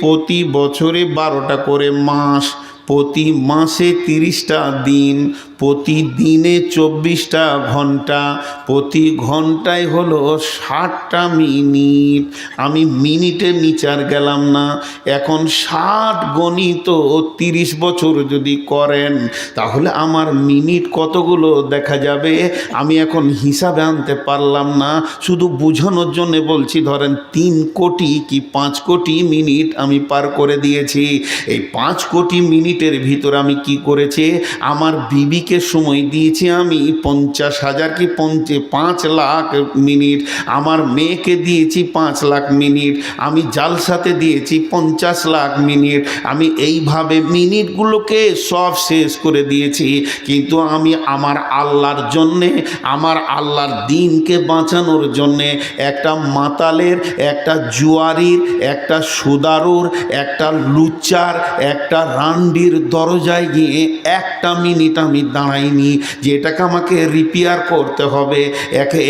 প্রতি বছরে 12টা করে মাস, প্রতি মাসে 30টা দিন, প্রতি দিনে 24টা ঘন্টা, প্রতি ঘন্টায় হলো 60টা মিনিট। আমি মিনিটে নিচার গেলাম না। এখন 60 গণিত 30 বছর যদি করেন তাহলে আমার মিনিট কতগুলো দেখা যাবে আমি এখন হিসাবে আনতে পারলাম না। শুধু বোঝানোর জন্য বলছি, ধরেন 3 কোটি কি 5 কোটি মিনিট আমি পার করে দিয়েছি। এই 5 কোটি মিনিটের ভিতর আমি কি করেছি, আমার বিবিকে সময় দিয়েছি আমি 50,000 কি 5 লাখ মিনিট, আমার মেয়েকে দিয়েছি 5 লাখ মিনিট, আমি জালসাতে দিয়েছি 50 লাখ মিনিট। আমি এইভাবে মিনিটগুলোকে সব শেষ করে দিয়েছি। কিন্তু আমি আমার আল্লাহর জন্যে, আমার আল্লাহর দিনকে বাঁচানোর জন্যে একটা মাতালের, একটা জুয়ারির, একটা সুদারুর, একটা লুচ্চার, একটা রান্ডির দরজায় গিয়ে 1টা মিনিট আমি দাঁড়াইনি যে এটাকে আমাকে রিপেয়ার করতে হবে,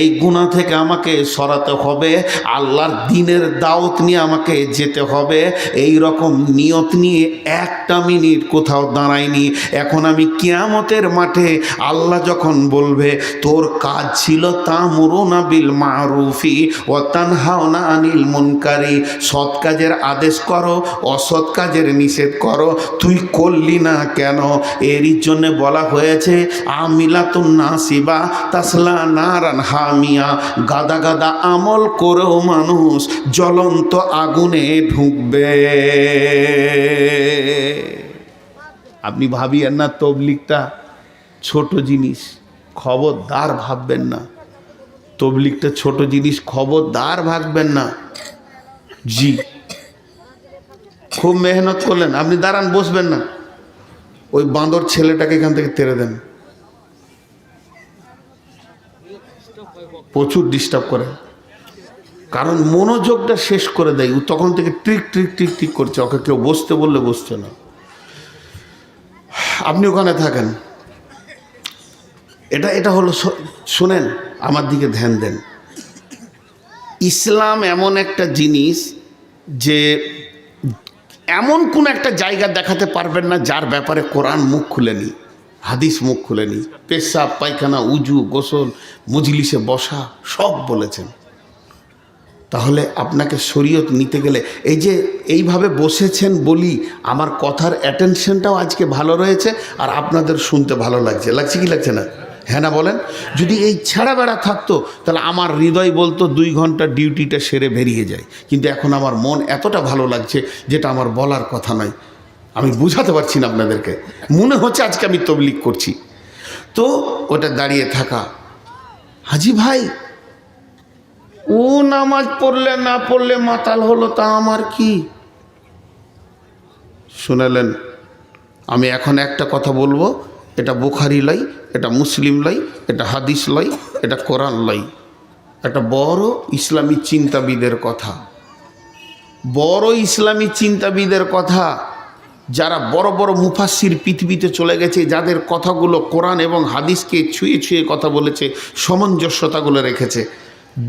এই গুনাহ থেকে আমাকে সরাতে হবে, আল্লাহর দিনের দাওয়াত নিয়ে আমাকে যেতে হবে। এই রকম নিয়ত নিয়ে 1টা মিনিট কোথাও দাঁড়াইনি। এখন আমি কিয়ামতের মাঠে আল্লাহ যখন বলবে তোর কাজ ছিল তা'মুরুনা বিল মা'রুফি ওয়া তানহাউনা আনিল মুনকারি, সৎ কাজের আদেশ করো, অসৎ কাজের নিষেধ করো, তুই করলি না কেন? এরই জন্য বলা হয়েছে আমিলাতুন নাসিবা তাসলা নারান হামিয়া, গাদা গাদা আমল করেও মানুষ জ্বলন্ত আগুনে ঢুকবে। আপনি ভাবিয়েন না তবলিগটা ছোট জিনিস, খবরদার ভাববেন না তবলিগটা ছোট জিনিস, খবরদার ভাববেন না। জি, খুব মেহনত করলেন, আপনি দাঁড়ান, বসবেন না, ওই বাঁদর ছেলেটাকে এখান থেকে তেড়ে দেন, প্রচুর ডিস্টার্ব করে, কারণ মনোযোগটা শেষ করে দেয়। ও তখন থেকে ট্রিক ট্রিক ট্রিক ট্রিক করছে, ওকে কেউ বসতে বললে বসছে না। আপনি ওখানে থাকেন। এটা হলো, শোনেন, আমার দিকে ধ্যান দেন। ইসলাম এমন একটা জিনিস যে এমন কোন একটা জায়গা দেখাতে পারবেন না যার ব্যাপারে কোরআন মুখ খুলেনি, হাদিস মুখ খুলেনি। পেশাব, পায়খানা, উজু, গোসল, মজলিসে বসা সব বলেছেন। তাহলে আপনাকে শরীয়ত নিতে গেলে এই যে এইভাবে বসেছেন বলি আমার কথার অ্যাটেনশনটাও আজকে ভালো রয়েছে, আর আপনাদের শুনতে ভালো লাগছে, লাগছে কি লাগছে না? হ্যাঁ না বলেন? যদি এই ছেঁড়া বেড়া থাকতো তাহলে আমার হৃদয় বলতো 2 ঘন্টা ডিউটিটা সেরে বেরিয়ে যায়। কিন্তু এখন আমার মন এতটা ভালো লাগছে যেটা আমার বলার কথা নয়, আমি বুঝাতে পারছি না আপনাদেরকে। মনে হচ্ছে আজকে আমি তবলিগ করছি। তো ওটা দাঁড়িয়ে থাকা, হাজি ভাই ও নামাজ পড়লে না পড়লে মাতাল হলো তা আমার কি? শুনালেন? আমি এখন একটা কথা বলবো, এটা বুখারি লাই, এটা মুসলিম লাই, এটা হাদিস লাই, এটা কোরআন লাই। একটা বড় ইসলামী চিন্তাবিদের কথা, বড় ইসলামী চিন্তাবিদের কথা, যারা বড় বড় মুফাসসির পৃথিবীতে চলে গেছে, যাদের কথাগুলো কোরআন এবং হাদিসকে ছুঁয়ে ছুঁয়ে কথা বলেছে, সামঞ্জস্যতাগুলো রেখেছে।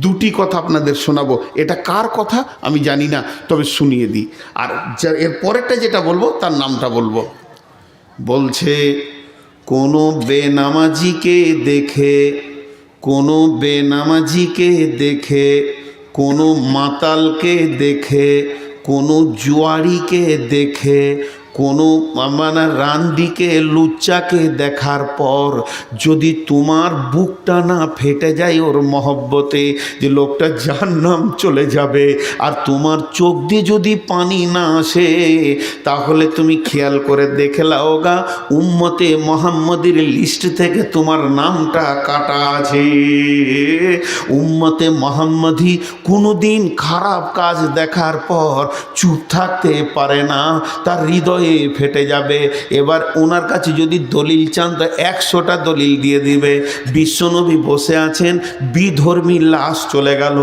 2টি কথা আপনাদের শোনাবো। এটা কার কথা আমি জানি না, তবে শুনিয়ে দিই। আর এর পরেরটা যেটা বলবো তার নামটা বলবো। বলছে কোনো বেনামাজিকে দেখে, কোনো বেনামাজিকে দেখে, কোনো মাতালকে দেখে, কোনো জুয়ারিকে দেখে, কোনো মানে রান্ডিকে, লুচ্চাকে দেখার পর যদি তোমার বুকটা না ফেটে যায় ওর মহব্বতে যে লোকটা জাহান্নাম চলে যাবে, আর তোমার চোখ দিয়ে যদি পানি না আসে, তাহলে তুমি খেয়াল করে দেখে লাও গা, উম্মতে মুহাম্মদের লিস্ট থেকে তোমার নামটা কাটা আছে। উম্মতে মুহাম্মদি কোনোদিন খারাপ কাজ দেখার পর চুপ থাকতে পারে না, তার হৃদয় হয়ে ফেটে যাবে। এবার ওনার কাছে যদি দলিল চান তো 100টা দলিল দিয়ে দিবে। বিশ্বনবী বসে আছেন, বিধর্মী লাশ চলে গেল,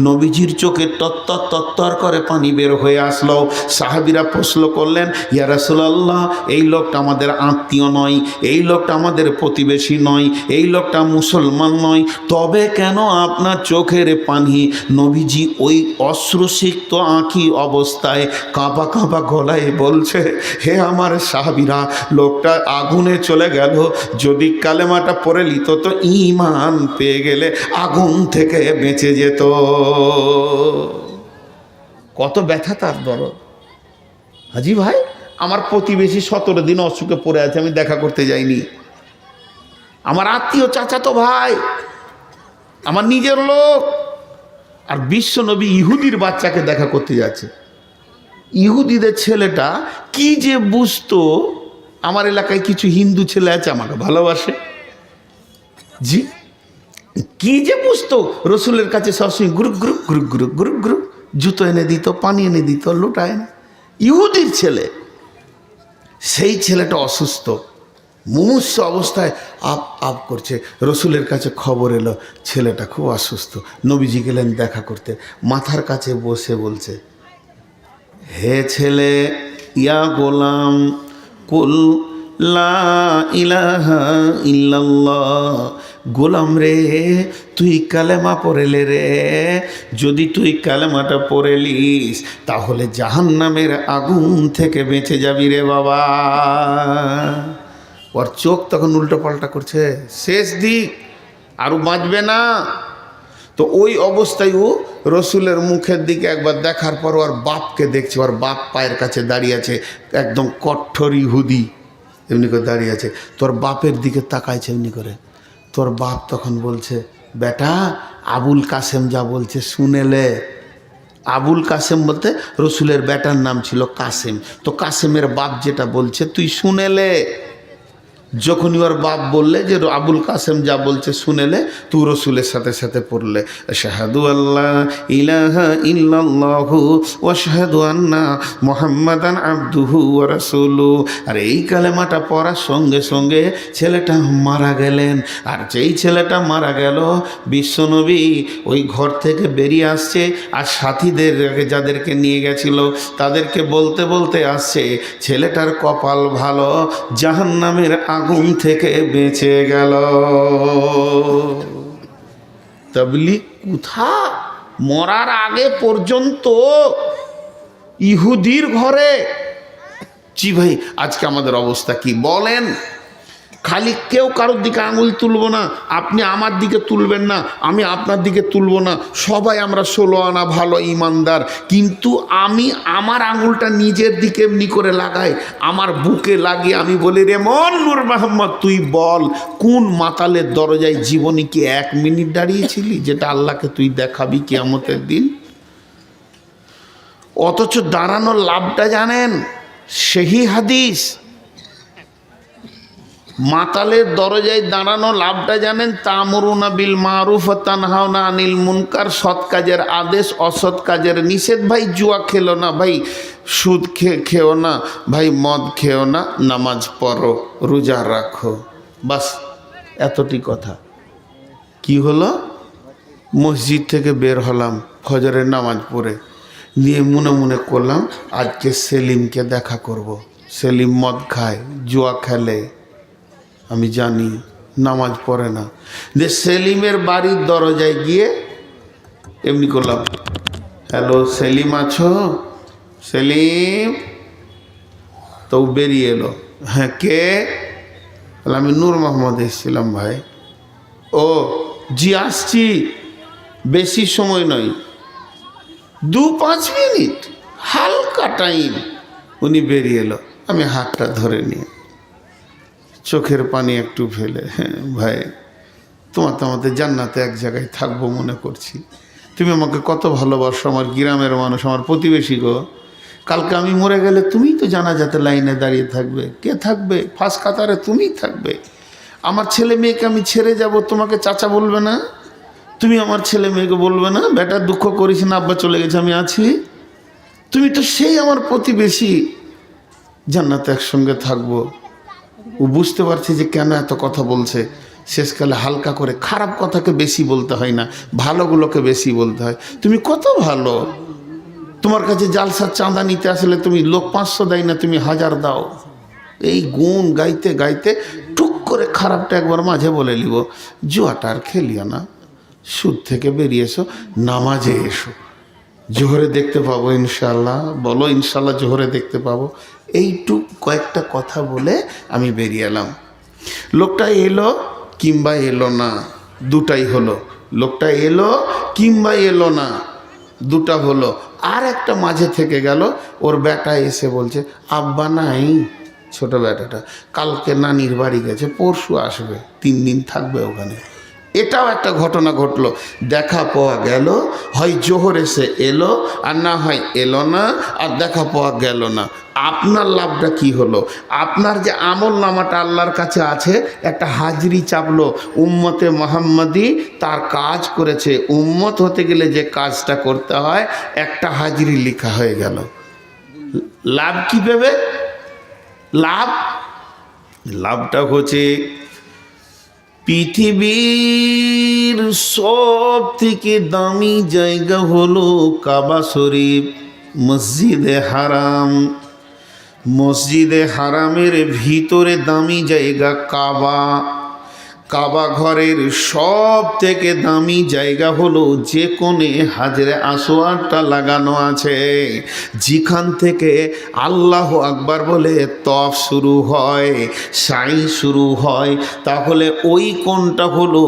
নবীজির চোখে তত্তর তত্তর করে পানি বের হয়ে আসলো। সাহাবীরা প্রশ্ন করলেন, ইয়া রাসূলুল্লাহ, এই লোকটা আমাদের আত্মীয় নয়, এই লোকটা আমাদের প্রতিবেশী নয়, এই লোকটা মুসলমান নয়, তবে কেন আপনার চোখের পানি? নবীজি ওই অশ্রুসিক্ত আঁখি অবস্থায় কাঁপা কাঁপা গলায় বলছে, হে আমার সাহাবীরা, লোকটা আগুনে চলে গেল, যদি কালেমাটা পড়ে নিত তো ঈমান পেয়ে গেলে আগুন থেকে বেঁচে যেত। কত ব্যথা তার দরদ। হাজি ভাই, আমার প্রতিবেশী 17 দিন অসুখে পড়ে আছে, আমি দেখা করতে যাইনি। আমার আত্মীয়, চাচাতো ভাই, আমার নিজের লোক, আর বিশ্বনবী ইহুদির বাচ্চাকে দেখা করতে যাচ্ছে। ইহুদিদের ছেলেটা কি যে বুঝতো, আমার এলাকায় কিছু হিন্দু ছেলে আছে আমাকে ভালোবাসে, জি, কি যে বুঝতো, রসুলের কাছে সবসময় group group group group group group জুতো এনে দিত, পানি এনে দিত, লোটা এনে। ইহুদির ছেলে, সেই ছেলেটা অসুস্থ, মুমূর্ষু অবস্থায় আপ আপ করছে। রসুলের কাছে খবর এলো ছেলেটা খুব অসুস্থ। নবীজি গেলেন দেখা করতে, মাথার কাছে বসে বলছে, হে ছেলে, ইয়া গোলাম, কুল লা ইলাহা ইল্লাল্লাহ, গোলাম রে, তুই কালেমা পড়েলে রে, যদি তুই কালেমাটা পড়েলিস তাহলে জাহান্নামের আগুন থেকে বেঁচে যাবি রে বাবা। ওর চোখ তখন উল্টো পাল্টা করছে, শেষ দিক, আরও বাঁচবে না। তো ওই অবস্থায় ও রসুলের মুখের দিকে একবার দেখার পর ওর বাপকে দেখছে, ওর বাপ পায়ের কাছে দাঁড়িয়ে আছে, একদম কঠোর ইহুদি, এমনি করে দাঁড়িয়ে আছে, তোর বাপের দিকে তাকাইছে এমনি করে। তোর বাপ তখন বলছে, বেটা, আবুল কাসেম যা বলছে শুনেলে। আবুল কাসেম বলতে রসুলের বেটার নাম ছিল কাসেম, তো কাসেমের বাপ যেটা বলছে তুই শুনেলে। যখনই ওর বাপ বললে যে আবুল কাসেম যা বলছে শুনেলে, তু রসুলের সাথে সাথে পড়লে আশহাদু আল্লাহ ইলাহা ইল্লাল্লাহু ওয়া আশহাদু আন্না মুহাম্মাদান আবদুহু ওয়া রাসূলুহু। আর এই কালেমাটা পড়ার সঙ্গে সঙ্গে ছেলেটা মারা গেলেন। আর যেই ছেলেটা মারা গেল, বিশ্বনবী ওই ঘর থেকে বেরিয়ে আসছে, আর সাথীদের যাদেরকে নিয়ে গেছিল তাদেরকে বলতে বলতে আসছে, ছেলেটার কপাল ভালো, জাহান্নামের আগুন থেকে বেঁচে গেল। তাবলীগ কোথা, মরার আগে পর্যন্ত ইহুদির ঘরে। জি ভাই, আজকে আমাদের অবস্থা কি বলেন? খালি কেউ কারোর দিকে আঙুল তুলব না, আপনি আমার দিকে তুলবেন না, আমি আপনার দিকে তুলব না, সবাই আমরা 16 আনা ভালো ইমানদার। কিন্তু আমি আমার আঙুলটা নিজের দিকে এমনি করে লাগাই, আমার বুকে লাগিয়ে আমি বলি, রে মন নূর মোহাম্মদ, তুই বল, কোন মাতালের দরজায় জীবনে কি 1 মিনিট দাঁড়িয়েছিলি যেটা আল্লাহকে তুই দেখাবি কিয়ামতের দিন? অথচ দাঁড়ানোর লাভটা জানেন? সেই হাদিস, মাতালের দরজায় দাঁড়ানো লাভটা জানেন? তা'মুরুনা বিল মারুফ ওয়া তানহাউনা আনিল মুনকার, সৎ কাজের আদেশ, অসৎ কাজের নিষেধ। ভাই জুয়া খেলো না, ভাই সুদ খেও না, ভাই মদ খেও না, নামাজ পড়ো, রোজা রাখো, বাস এতটি কথা। কি হলো? মসজিদ থেকে বের হলাম ফজরের নামাজ পড়ে, নিয়ে মনে মনে করলাম আজকে সেলিমকে দেখা করব। সেলিম মদ খায়, জুয়া খেলে, আমি জানি, নামাজ পড়ে না। যে সেলিমের বাড়ির দরজায় গিয়ে এমনি করলাম, হ্যালো সেলিম আছো? সেলিম। তো বেরিয়ে এলো, হ্যাঁ কে? আমি নূর মোহাম্মদ এসেছিলাম ভাই। ও জি আসছি, বেশি সময় নয়, 2-5 মিনিট, হালকা টাইম। উনি বেরিয়ে এলো, আমি হাতটা ধরে নিয়ে চোখের পানি একটু ফেলে, হ্যাঁ ভাই, তোমার তো আমাদের জান্নাতে এক জায়গায় থাকবো মনে করছি, তুমি আমাকে কত ভালোবাসো, আমার গ্রামের মানুষ, আমার প্রতিবেশী গো, কালকে আমি মরে গেলে তুমিই তো জানাজাতে লাইনে দাঁড়িয়ে থাকবে। কে থাকবে? ফার্স্ট কাতারে তুমিই থাকবে। আমার ছেলে মেয়েকে আমি ছেড়ে যাব, তোমাকে চাচা বলবে না? তুমি আমার ছেলে মেয়েকে বলবে না, বেটা দুঃখ করিস না, আব্বা চলে গেছে, আমি আছি? তুমি তো সেই আমার প্রতিবেশী। জান্নাতে একসঙ্গে থাকবো। ও বুঝতে পারছে যে কেন এত কথা বলছে। শেষকালে হালকা করে, খারাপ কথাকে বেশি বলতে হয় না, ভালোগুলোকে বেশি বলতে হয়। তুমি কত ভালো, তোমার কাছে জালসার চাঁদা নিতে আসলে তুমি লোক 500 দেয় না, তুমি 1000 দাও। এই গুণ গাইতে গাইতে টুক করে খারাপটা একবার মাঝে বলে নিব। জুয়াটা আর খেলিও না, সুদ থেকে বেরিয়ে এসো, নামাজে এসো, জোহরে দেখতে পাবো ইনশাল্লাহ। বলো ইনশাল্লাহ জোহরে দেখতে পাবো। এইটুক কয়েকটা কথা বলে আমি বেরিয়ে এলাম। লোকটা এলো কিংবা এলো না, দুটাই হলো। লোকটা এলো কিংবা এলো না, দুটা হলো। আর একটা মাঝে থেকে গেল, ওর বেটা এসে বলছে আব্বা নাই, ছোট বেটাটা কালকে নানির বাড়ি গেছে, পরশু আসবে, 3 দিন থাকবে ওখানে। এটাও একটা ঘটনা ঘটলো। দেখা পাওয়া গেল, হয় জোহর এসে এলো আর না হয় এলো না, আর দেখা পাওয়া গেল না। আপনার লাভটা কি হলো? আপনার যে আমল নামাটা আল্লাহর কাছে আছে, একটা হাজরি চাপলো, উম্মতে মোহাম্মদী তার কাজ করেছে। উম্মত হতে গেলে যে কাজটা করতে হয়, একটা হাজরি লেখা হয়ে গেল। লাভ কি পাবে? লাভটা হচ্ছে পৃথিবীর সব থেকে দামি জায়গা হলো কাবা শরীফ, মসজিদে হারাম। মসজিদে হারামের ভিতরে দামি জায়গা কাবা। কাবা ঘরের সব থেকে দামি জায়গা হলো যে কোণে হাজরে আসওয়াদটা লাগানো আছে, যেখান থেকে আল্লাহ আকবার বলে তফ শুরু হয়, সাই শুরু হয়। তাহলে ওই কোণটা হলো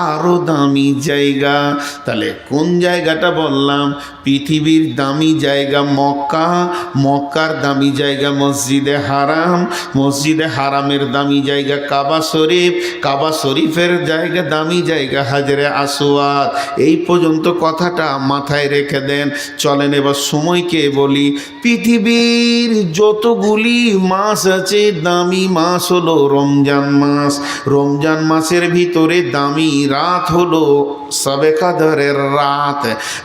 আরও দামি জায়গা। তাহলে কোন জায়গাটা বললাম? পৃথিবীর দামি জায়গা মক্কা, মক্কার দামি জায়গা মসজিদে হারাম, মসজিদে হারামের দামি জায়গা কাবা শরীফ, কাবা শরীফের জায়গা দামি জায়গা হাজরে আসওয়াদ। এই পর্যন্ত কথাটা মাথায় রেখে দেন। চলেন এবার সময়কে বলি। পৃথিবীর যতগুলি মাস আছে, দামি মাস হলো রমজান মাস। রমজান মাসের ভিতরে দামি রাত হলো শবে কদরের রাত।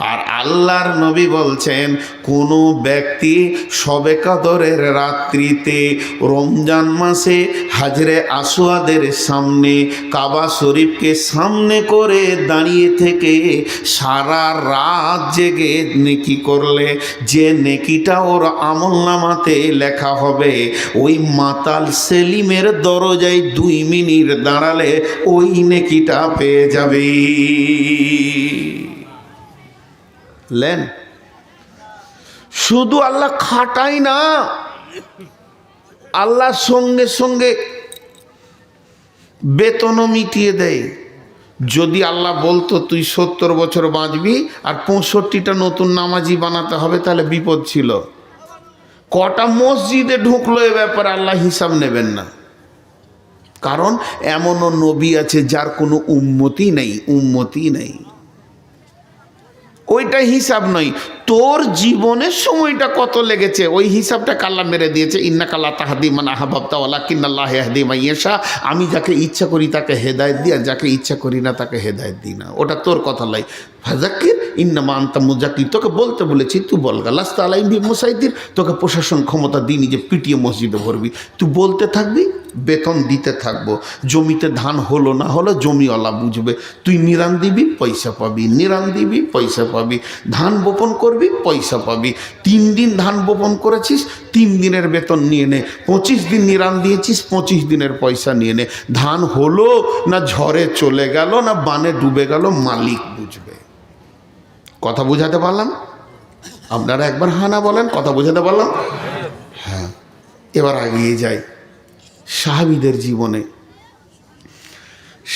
আর আল্লাহর নবী বলছেন, কোনো ব্যক্তি শবে কদরের রাত্রিতে রমজান মাসে হাজরে আসওয়াদের সামনে কাবা শরীফকে সামনে করে দাঁড়িয়ে থেকে সারা রাত জেগে নেকি করলে, যে নেকিটা ওর আমলনামাতে লেখা হবে, ওই মাতাল সেলিমের দরজায় 2 মিনিট দাঁড়ালে ওই নেকিটা পেয়ে যাবে। লেন, শুধু আল্লাহ খাটাই না, আল্লাহ সঙ্গে সঙ্গে বেতনও মিটিয়ে দেয়। যদি আল্লাহ বলতো তুই 70 বছর বাঁচবি আর 65টা নতুন নামাজি বানাতে হবে, তাহলে বিপদ ছিল। কটা মসজিদে ঢুকলো এ ব্যাপারে আল্লাহ হিসাব নেবেন না। কারণ এমনও নবী আছে যার কোনো উম্মতি নেই। ওইটা হিসাব নয়, তোর জীবনের সময়টা কত লেগেছে ওই হিসাবটা আল্লাহ মেরে দিয়েছে। ইন্নাকা লা তাহদি মান আহবাবতা ওয়ালাকিন্নাল্লাহু ইয়াহদি মান ইয়াশা। আমি যাকে ইচ্ছা করি তাকে হেদায়েত দিই, আর যাকে ইচ্ছা করি না তাকে হেদায়েত দিই না। ওটা তোর কথা লাই। ফাযাক্কির ইন্নামা আনতা মুযাক্কির, তোকে বলতে বলেছি, তুই বলগা। লাস্তা আলাইহিম বিমুসাইতির, তোকে প্রশাসন ক্ষমতা দিইনি যে পিটিয়ে মসজিদে ভরবি। তুই বলতে থাকবি, বেতন দিতে থাকবো। জমিতে ধান হলো না হলো জমিওয়ালা বুঝবে। তুই নিরান দিবি, পয়সা পাবি, নিরান দিবি, পয়সা পাবি। ধান বপন করবি, পয়সা পাবি। 3 দিন ধান বপন করেছিস, 3 দিনের বেতন নিয়ে নে। 25 দিন নিরান দিয়েছিস, 25 দিনের পয়সা নিয়ে নে। ধান হলো না ঝড়ে চলে গেল না বানে ডুবে গেল, মালিক বুঝবে। কথা বুঝাতে পারলাম? আপনারা একবার হানা বলেন, কথা বুঝাতে পারলাম? হ্যাঁ, এবার এগিয়ে যাই সাহাবীদের জীবনে।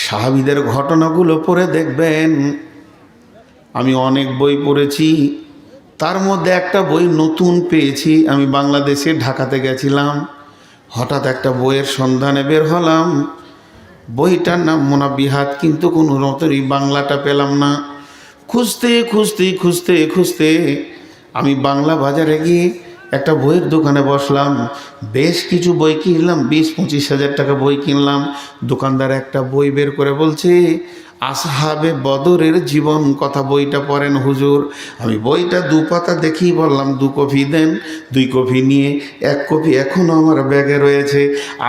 সাহাবীদের ঘটনাগুলো পড়ে দেখবেন। আমি অনেক বই পড়েছি, তার মধ্যে একটা বই নতুন পেয়েছি। আমি বাংলাদেশে ঢাকাতে গেছিলাম, হঠাৎ একটা বইয়ের সন্ধানে বের হলাম। বইটার নাম মুনাব্বিহাত, কিন্তু কোনো রকমই বাংলাটা পেলাম না। খুঁজতে খুঁজতে খুঁজতে খুঁজতে আমি বাংলা বাজারে গিয়ে একটা বইয়ের দোকানে বসলাম। বেশ কিছু বই কিনলাম, 20-25 হাজার টাকা বই কিনলাম। দোকানদার একটা বই বের করে বলছে, আসহাবে বদরের জীবন কথা বইটা পড়েন হুজুর। আমি বইটা 2 পাতা দেখেই বললাম 2 কপি দেন। 2 কপি নিয়ে 1 কপি এখনও আমার ব্যাগে রয়েছে।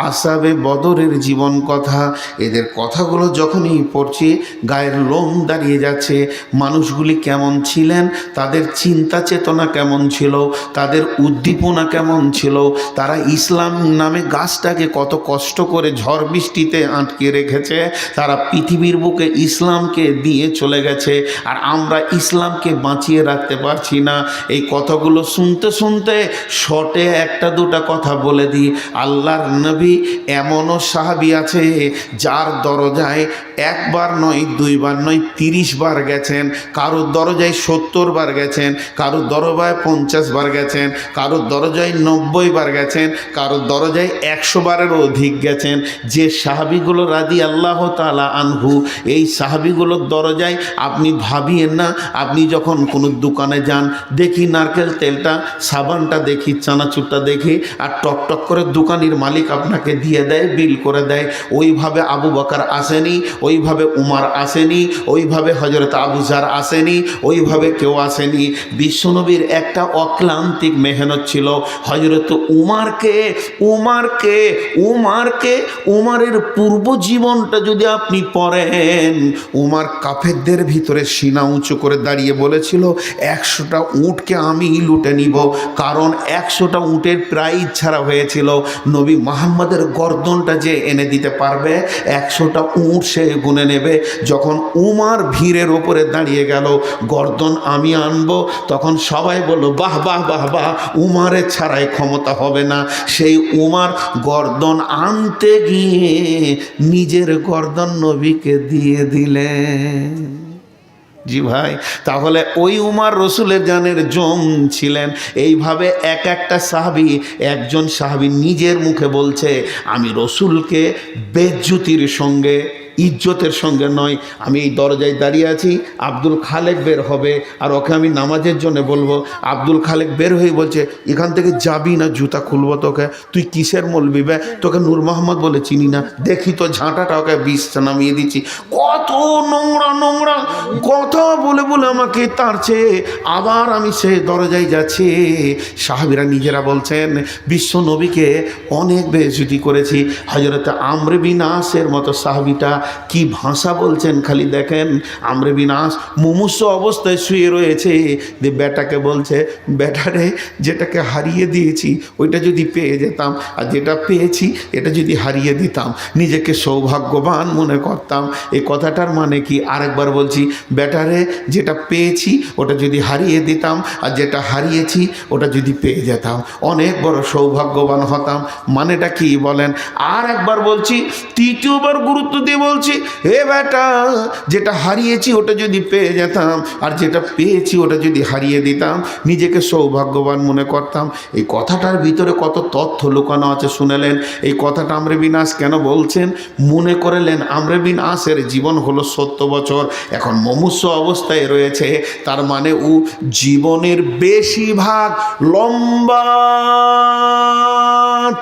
আসহাবে বদরের জীবন কথা, এদের কথাগুলো যখনই পড়ছি গায়ের লোম দাঁড়িয়ে যাচ্ছে। মানুষগুলি কেমন ছিলেন, তাদের চিন্তা চেতনা কেমন ছিল, তাদের উদ্দীপনা কেমন ছিল, তারা ইসলাম নামে গাছটাকে কত কষ্ট করে ঝড় বৃষ্টিতে আটকে রেখেছে, তারা পৃথিবীর বুকে ইসলামকে দিয়ে চলে গেছে, আর আমরা ইসলামকে বাঁচিয়ে রাখতে পারছি না। এই কথাগুলো শুনতে শুনতে শর্টে 1-2টা কথা বলে দিই। আল্লাহর নবী এমনও সাহাবী আছে যার দরজায় 1 বার নয় 2 বার নয় 30 বার গেছেন, কারোর দরজায় 70 বার গেছেন, কারোর দরজায় 50 বার গেছেন, কারোর দরজায় 90 বার গেছেন, কারোর দরজায় 100 বারেরও অধিক গেছেন। যে সাহাবীগুলো রাদিয়াল্লাহু তাআলা আনহু, এই সাহাবীগুলোর দরজায় আপনি ভাবিয়েন না, আপনি যখন কোনো দোকানে যান, দেখি নারকেল তেলটা, সাবানটা দেখি, চানাচুরটা দেখি, আর টকটক করে দোকানির মালিক আপনাকে দিয়ে দেয়, বিল করে দেয়। ওইভাবে আবু বকর আসেনি, ওইভাবে উমার আসেনি, ওইভাবে হযরত আবু যার আসেনি, ওইভাবে কেউ আসেনি। বিশ্বনবীর একটা অক্লান্তিক মেহনত ছিল। হযরত উমারের পূর্ব জীবনটা যদি আপনি পড়েন, উমার কাফেরদের ভিতরে সিনা উঁচু করে দাঁড়িয়ে বলেছিল 100টা উটকে আমি লুটে নিব, কারণ 100টা উটের প্রাইজ ছাড়া হয়েছিল নবী মুহাম্মদের গর্দনটা যে এনে দিতে পারবে 100টা উট সে গুনে নেবে। যখন উমার ভিড়ের ওপরে দাঁড়িয়ে গেল, গর্দন আমি আনবো, তখন সবাই বলল বাহ বাহ বাহ বাহ, উমারের ছাড়াই ক্ষমতা হবে না। সেই উমার গর্দন আনতে গিয়ে নিজের গর্দন নবীকে দিয়ে দিলেন। জি ভাই, তাহলে ওই উমার রসুলের জানের জম ছিলেন। এইভাবে একটা সাহাবী, একজন সাহাবী নিজের মুখে বলছে আমি রসুলকে বেজ্জতির সঙ্গে, ইজ্জতের সঙ্গে নয়, আমি এই দরজায় দাঁড়িয়ে আছি, আব্দুল খালেক বের হবে আর ওকে আমি নামাজের জন্য বলবো। আব্দুল খালেক বের হয়ে বলছে এখান থেকে যাবি না, জুতা খুলবো তোকে, তুই কিসের মৌলবি বে, তোকে নূর মোহাম্মদ বলে চিনি না, দেখি তো ঝাঁটাটা, ওকে বিষ নামিয়ে দিচ্ছি। কত নোংরা নোংরা কথা বলে বলে আমাকে তাড়ছে। আবার আমি সে দরজায় যাচ্ছি। সাহাবীরা নিজেরা বলছেন বিশ্ব নবীকে অনেক বেইজ্জতি করেছি। হযরত আমর বিন আসের মতো সাহাবীটা কি ভাষা বলছেন খালি দেখেন। আমর বিন আস মুমূর্ষ অবস্থায় শুয়ে রয়েছে, যে বেটাকে বলছে বেটারে যেটাকে হারিয়ে দিয়েছি ওইটা যদি পেয়ে যেতাম, আর যেটা পেয়েছি এটা যদি হারিয়ে দিতাম নিজেকে সৌভাগ্যবান মনে করতাম। এই কথাটার মানে কি? আরেকবার বলছি, বেটারে যেটা পেয়েছি ওটা যদি হারিয়ে দিতাম, আর যেটা হারিয়েছি ওটা যদি পেয়ে যেতাম অনেক বড় সৌভাগ্যবান হতাম। মানেটা কি বলেন? আর একবার বলছি, তৃতীয়বার গুরুত্ব দিয়ে বলছি, হে বেটা যেটা হারিয়েছি ওটা যদি পেয়ে যেতাম, আর যেটা পেয়েছি ওটা যদি হারিয়ে দিতাম নিজেকে সৌভাগ্যবান মনে করতাম। এই কথাটার ভিতরে কত তথ্য লুকানো আছে শুনেলেন। এই কথাটা আমর বিন আস কেন বলছেন? মনে করলেন আমর বিন আসের জীবন হলো 70 বছর, এখন মুমূর্ষ অবস্থায় রয়েছে, তার মানে ও জীবনের বেশিরভাগ লম্বা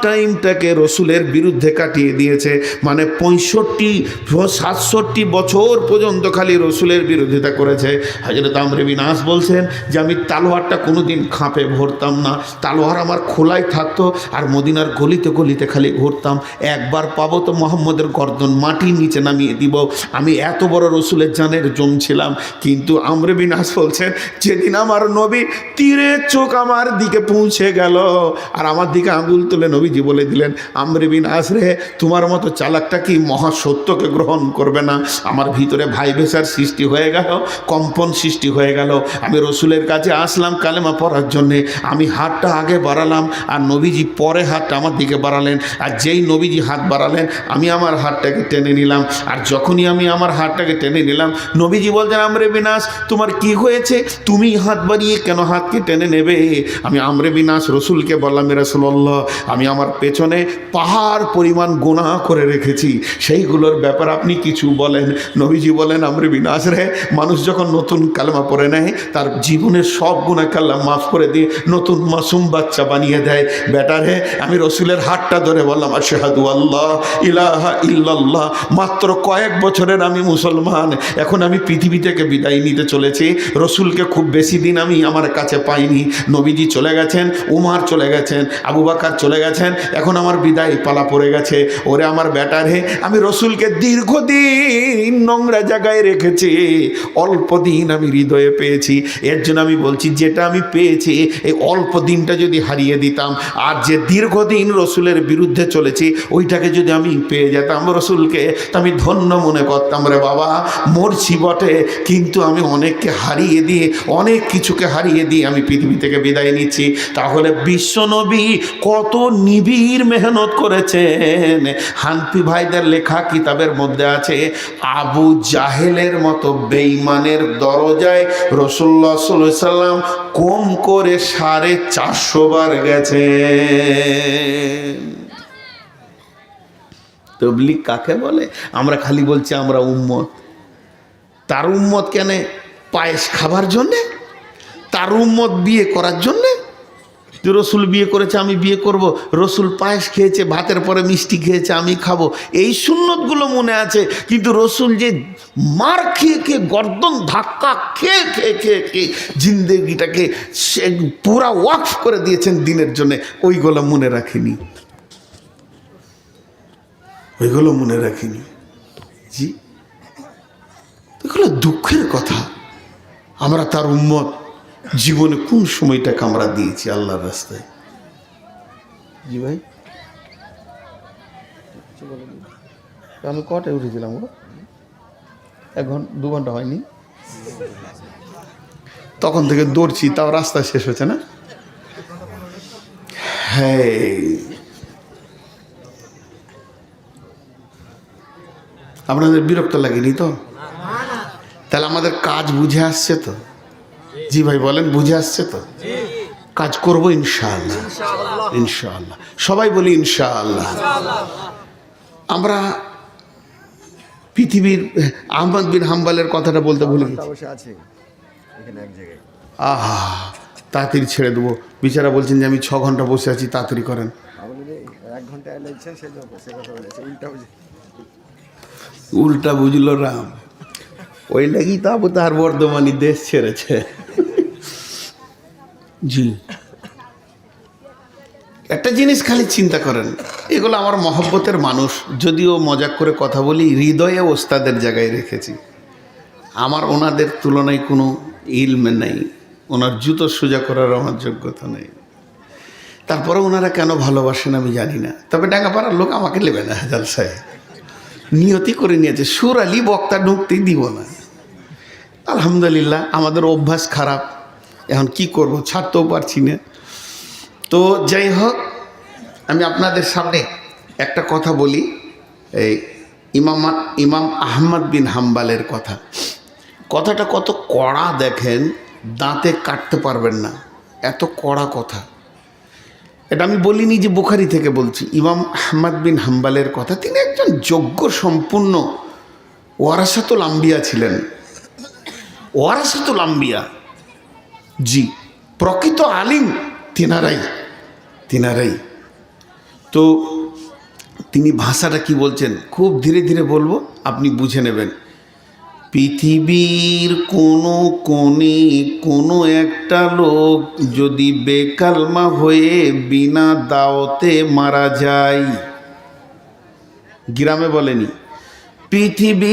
টাইমটাকে রসুলের বিরুদ্ধে কাটিয়ে দিয়েছে। মানে 65-67 বছর পর্যন্ত খালি রসুলের বিরোধিতা করেছে। হযরত আমর বিন আস বলছেন যে আমি তালোয়ারটা কোনোদিন খাপে ভরতাম না, তালোয়ার আমার খোলাই থাকতো, আর মদিনার গলিতে গলিতে খালি ঘুরতাম, একবার পাবো তো মোহাম্মদের গর্দন মাটির নিচে নামিয়ে দিব। আমি এত বড় রসুলের জানের জমছিলাম। কিন্তু আমর বিন আস বলছেন যেদিন আমার নবী তীরের চোখ আমার দিকে পৌঁছে গেল আর আমার দিকে আঙুল তুলে নবীজি বলে দিলেন, আমর বিন আস রে, তোমার মতো চালাকটা কি মহাসত্যকে গ্রহণ করবে না? আমার ভিতরে ভাইবেসার সৃষ্টি হয়ে গেল, কম্পন সৃষ্টি হয়ে গেল। আমি রসুলের কাছে আসলাম কালেমা পড়ার জন্যে, আমি হাতটা আগে বাড়ালাম আর নবীজি পরে হাতটা আমার দিকে বাড়ালেন, আর যেই নবীজি হাত বাড়ালেন আমি আমার হাতটাকে টেনে নিলাম। আর যখনই আমি আমার হাতটাকে টেনে নিলাম নবীজি বলছেন, আমর বিন আস তোমার কি হয়েছে, তুমি হাত বাড়িয়ে কেন হাতকে টেনে নেবে? আমি আমর বিন আস রসুলকে বললাম, রাসূলুল্লাহ আমি আমার আমার পেছনে পাহাড় পরিমাণ গুনাহ করে রেখেছি, সেইগুলোর ব্যাপার আপনি কিছু বলেন। নবীজি বলেন, আমরে বিনাশ রে, মানুষ যখন নতুন কালেমা পড়ে নেয় তার জীবনের সব গুনাহ আল্লাহ মাফ করে দিয়ে নতুন মাসুম বাচ্চা বানিয়ে দেয়। বেটারে, আমি রসুলের হাতটা ধরে বললাম আশহাদু আল্লাহ ইলাহা ইল্লাল্লাহ। মাত্র কয়েক বছরের আমি মুসলমান, এখন আমি পৃথিবী থেকে বিদায় নিতে চলেছি। রসুলকে খুব বেশি দিন আমি আমার কাছে পাইনি। নবীজি চলে গেছেন, উমার চলে গেছেন, আবু বকর চলে গেছেন, এখন আমার বিদায় পালা পড়ে গেছে। ওরে আমার বেটারে, আমি রসুলকে দীর্ঘদিন নোংরা জায়গায় রেখেছি, অল্প দিন আমি হৃদয়ে পেয়েছি। এর জন্য আমি বলছি, যেটা আমি পেয়েছি এই অল্প দিনটা যদি হারিয়ে দিতাম, আর যে দীর্ঘদিন রসুলের বিরুদ্ধে চলেছি ওইটাকে যদি আমি পেয়ে যেতাম রসুলকে, তা আমি ধন্য মনে করতাম। রে বাবা, মরছি বটে, কিন্তু আমি অনেককে হারিয়ে দিয়ে, অনেক কিছুকে হারিয়ে দিয়ে আমি পৃথিবী থেকে বিদায় নিচ্ছি। তাহলে বিশ্বনবী কত নিবিড় মেহনত করেছেন। হানফি ভাইদের লেখা কিতাবের মধ্যে আছে, আবু জাহেলের মতো বেঈমানের দরজায় রাসূলুল্লাহ সাল্লাল্লাহু আলাইহি সাল্লাম কম করে 450 বার গেছে। তবলিগ কাকে বলে? আমরা খালি বলছি আমরা উম্মত। তার উম্মত কেন? পায়েস খাবার জন্যে? তার উম্মত বিয়ে করার জন্যে? যে রসুল বিয়ে করেছে আমি বিয়ে করব, রসুল পায়েস খেয়েছে, ভাতের পরে মিষ্টি খেয়েছে আমি খাবো, এই সুন্নতগুলো মনে আছে। কিন্তু রসুল যে মার খেয়ে খেয়ে, গর্দন ধাক্কা খেয়ে খেয়ে খেয়ে খেয়ে জিন্দেগিটাকে সে পুরা ওয়াকফ করে দিয়েছেন দিনের জন্যে, ওইগুলো মনে রাখিনি, ওইগুলো মনে রাখিনি। জি, এগুলো দুঃখের কথা। আমরা তার উম্মত, জীবনে কোন সময়টাকে আমরা দিয়েছি আল্লাহর রাস্তায়? জি ভাই, আমি কটায় উঠেছিলাম গো? 2 ঘন্টা হয়নি, তখন থেকে দৌড়ছি, তাও রাস্তা শেষ হচ্ছে না। হ্যাঁ, আপনাদের বিরক্ত লাগেনি তো? তাহলে আমাদের কাজ বুঝে আসছে তো? জি ভাই বলেন, বুঝে আসছে তো? কাজ করবো ইনশাআল্লাহ, ইনশাআল্লাহ, সবাই বলি ইনশাআল্লাহ। আমরা পৃথিবীর আহমদ বিন হাম্বলের কথাটা বলতে ভুলে গেছি। আহা, তাড়াতাড়ি ছেড়ে দেবো, বিচারা বলছেন যে আমি 6 ঘন্টা বসে আছি, তাড়াতাড়ি করেন। উল্টা বুঝলো রাম, ওই লাগি তো আবু তাহার বর্ধমানী দেশ ছেড়েছে। জি, একটা জিনিস খালি চিন্তা করেন, এগুলো আমার মহব্বতের মানুষ, যদিও মজাক করে কথা বলি, হৃদয়ে ওস্তাদের জায়গায় রেখেছি। আমার ওনাদের তুলনায় কোনো ইলম নেই, ওনার জুতো সোজা করার আমার যোগ্যতা নেই। তারপরে ওনারা কেন ভালোবাসেন আমি জানি না, তবে ডাঙ্গাপাড়ার লোক আমাকে নেবে না। জালসায় নিয়তি করে নিয়েছে, সুর আলী বক্তা ঢুকতেই দিব না। আলহামদুলিল্লাহ, আমাদের অভ্যাস খারাপ, এখন কি করব, ছাড়তেও পারছি না। তো যাই হোক, আমি আপনাদের সামনে একটা কথা বলি, এই ইমাম আহমদ বিন হাম্বলের কথা। কথাটা কত কড়া দেখেন, দাঁতে কাটতে পারবেন না, এত কড়া কথা। এটা আমি বলিনি যে বুখারী থেকে বলছি, ইমাম আহমদ বিন হাম্বলের কথা। তিনি একজন যোগ্য সম্পূর্ণ ওয়ারাসাতুল আম্বিয়া ছিলেন, ওয়ারাসাতুল আম্বিয়া। জি, প্রকৃত আলিম তিনারাই। তো তিনি ভাষাটা কি বলছেন খুব ধীরে ধীরে বলবো, আপনি বুঝে নেবেন। পৃথিবীর কোনো কোণে কোনো একটা লোক যদি বেকালমা হয়ে বিনা দাওতে মারা যায়, গ্রামে বলেনি,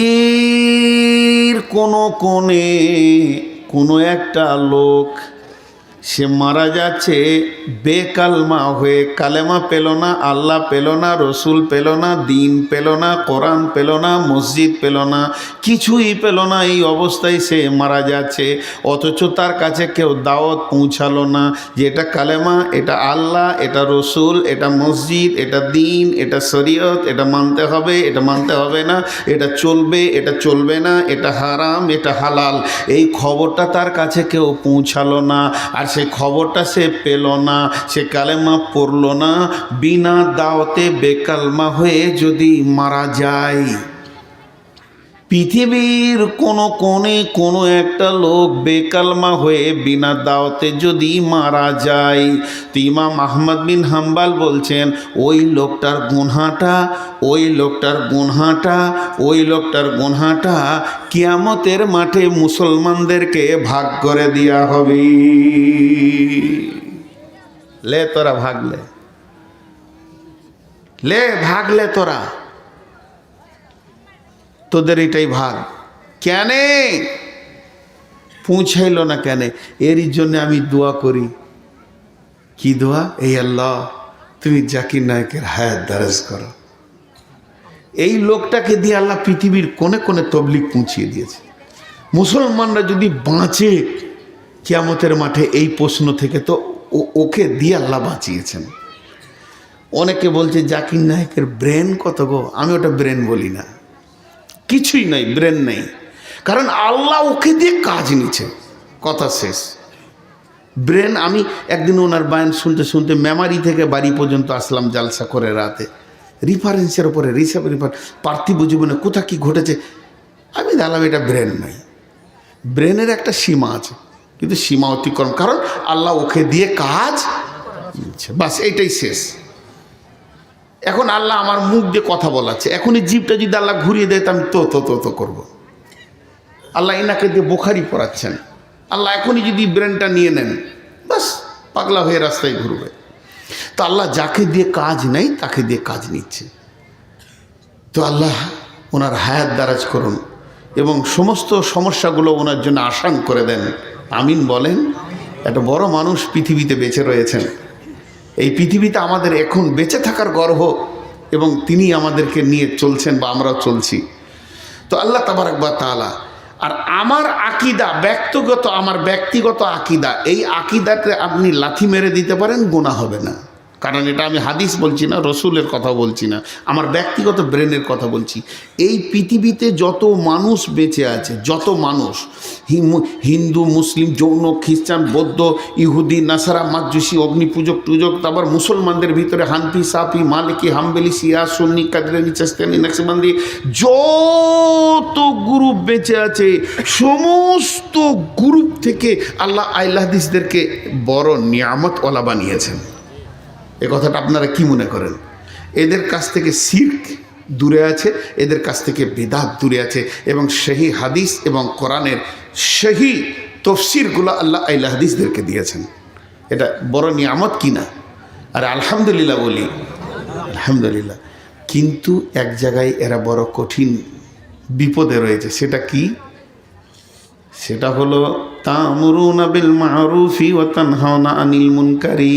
পৃথিবীর কোনো কোণে কোনো একটা লোক সে মারা যাচ্ছে বেকালমা হয়ে, কালেমা পেল না, আল্লাহ পেল না, রসুল পেল না, দিন পেল না, কোরআন পেল না, মসজিদ পেল না, কিছুই পেল না, এই অবস্থায় সে মারা যাচ্ছে। অথচ তার কাছে কেউ দাওয়াত পৌঁছালো না যে এটা কালেমা, এটা আল্লাহ, এটা রসুল, এটা মসজিদ, এটা দিন, এটা শরীয়ত, এটা মানতে হবে, এটা মানতে হবে না, এটা চলবে, এটা চলবে না, এটা হারাম, এটা হালাল, এই খবরটা তার কাছে কেউ পৌঁছালো না। আর সে খবরটা সে পেল না, সে কালেমা পড়ল না, বিনা দাওয়াতে বেকালমা হয়ে যদি মারা যায়। পৃথিবীর কোনো কোণে কোনো একটা লোক বেকালমা হয়ে বিনা দাওয়াতে যদি মারা যায়, তো ইমাম আহমদ বিন হাম্বাল বলছেন ওই লোকটার গুনহাটা কিয়ামতের মাঠে মুসলমানদেরকে ভাগ করে দেয়া হবে। লে তোরা ভাগলে তোরা, তোদের এটাই ভাগ। কেন পৌঁছাইল না কেন? এরই জন্য আমি দোয়া করি। কি দোয়া? এই আল্লাহ তুমি জাকির নায়েকের হায়াত দারাজ করো। এই লোকটাকে দিয়ে আল্লাহ পৃথিবীর কোণে কোণে তবলিগ পৌঁছিয়ে দিয়েছে। মুসলমানরা যদি বাঁচে কিয়ামতের মাঠে এই প্রশ্ন থেকে, তো ওকে দিয়ে আল্লাহ বাঁচিয়েছেন। অনেকে বলছে জাকির নায়েকের ব্রেন কত গো? আমি ওটা ব্রেন বলি না, কিছুই নাই, ব্রেন নেই, কারণ আল্লাহ ওকে দিয়ে কাজ নিচ্ছে, কথা শেষ। ব্রেন, আমি একদিন ওনার বায়ান শুনতে শুনতে মেমারি থেকে বাড়ি পর্যন্ত আসলাম জালসা করে রাতে, রেফারেন্সের উপরে পার্থিব জীবনে কোথা কি ঘটেছে। আমি দেখলাম এটা ব্রেন নাই, ব্রেনের একটা সীমা আছে, কিন্তু সীমা অতিক্রম, কারণ আল্লাহ ওকে দিয়ে কাজ নিচ্ছে, বাস এইটাই শেষ। এখন আল্লাহ আমার মুখ দিয়ে কথা বলাচ্ছে, এখনই জিভটা যদি আল্লাহ ঘুরিয়ে দেয় তো আমি তো করবো। আল্লাহ এনাকে দিয়ে বোখারি পড়াচ্ছেন, আল্লাহ এখনই যদি ব্রেনটা নিয়ে নেন, বাস পাগলা হয়ে রাস্তায় ঘুরবে। তো আল্লাহ যাকে দিয়ে কাজ নেই তাকে দিয়ে কাজ নিচ্ছে। তো আল্লাহ ওনার হায়াত দারাজ করুন এবং সমস্ত সমস্যাগুলো ওনার জন্য আসান করে দেন, আমিন বলেন। একটা বড় মানুষ পৃথিবীতে বেঁচে রয়েছেন, এই পৃথিবীতে আমাদের এখন বেঁচে থাকার গর্ব, এবং তিনি আমাদেরকে নিয়ে চলছেন বা আমরাও চলছি। তো আল্লাহ তাবারাক ওয়া তাআলা, আর আমার আকীদা আমার ব্যক্তিগত আকীদা, এই আকীদাতে আপনি লাথি মেরে দিতে পারেন, গুনাহ হবে না, কারণ এটা আমি হাদিস বলছি না, রসুলের কথা বলছি না, আমার ব্যক্তিগত ব্রেনের কথা বলছি। এই পৃথিবীতে যত মানুষ বেঁচে আছে, যত মানুষ, হিন্দু, মুসলিম, জৈন, খ্রিস্টান, বৌদ্ধ, ইহুদি, নাসারা, মাজুসি, অগ্নিপূজক টুজক, তারপর মুসলমানদের ভিতরে হানফি, সাফি, মালিকি, হাম্বলি, শিয়া, সুন্নি, কাদরানি, চাস্তানি, নকশবন্দি, যত গ্রুপ বেঁচে আছে, সমস্ত গ্রুপ থেকে আল্লাহ আহলে হাদিসদেরকে বড় নিয়ামতওয়ালা বানিয়েছেন। এ কথাটা আপনারা কি মনে করেন? এদের কাছ থেকে শিরক দূরে আছে, এদের কাছ থেকে বিদআত দূরে আছে, এবং সহি হাদিস এবং কোরআনের সহি তফসিরগুলো আল্লাহ আহলে হাদিসদেরকে দিয়েছেন। এটা বড় নিয়ামত কিনা? আর আলহামদুলিল্লাহ বলি, আলহামদুলিল্লাহ। কিন্তু এক জায়গায় এরা বড় কঠিন বিপদে রয়েছে। সেটা কি? সেটা হলো তা'মুরুনা বিল মা'রুফি ওয়া তানহাউনা আনিল মুনকারি।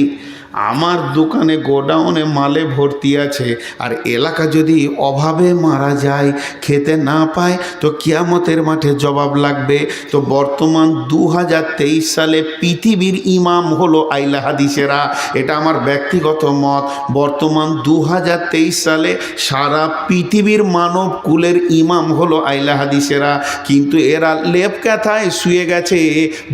আমার দোকানে গোডাউনে মালে ভর্তি আছে, আর এলাকা যদি অভাবে মারা যায়, খেতে না পায়, তো কিয়ামতের মাঠে জবাব লাগবে। তো বর্তমান 2023 সালে পৃথিবীর ইমাম হলো আহলে হাদিসেরা, এটা আমার ব্যক্তিগত মত। বর্তমান 2023 সালে সারা পৃথিবীর মানব কুলের ইমাম হলো আহলে হাদিসেরা, কিন্তু এরা লেপ কাঁথায় শুয়ে গেছে,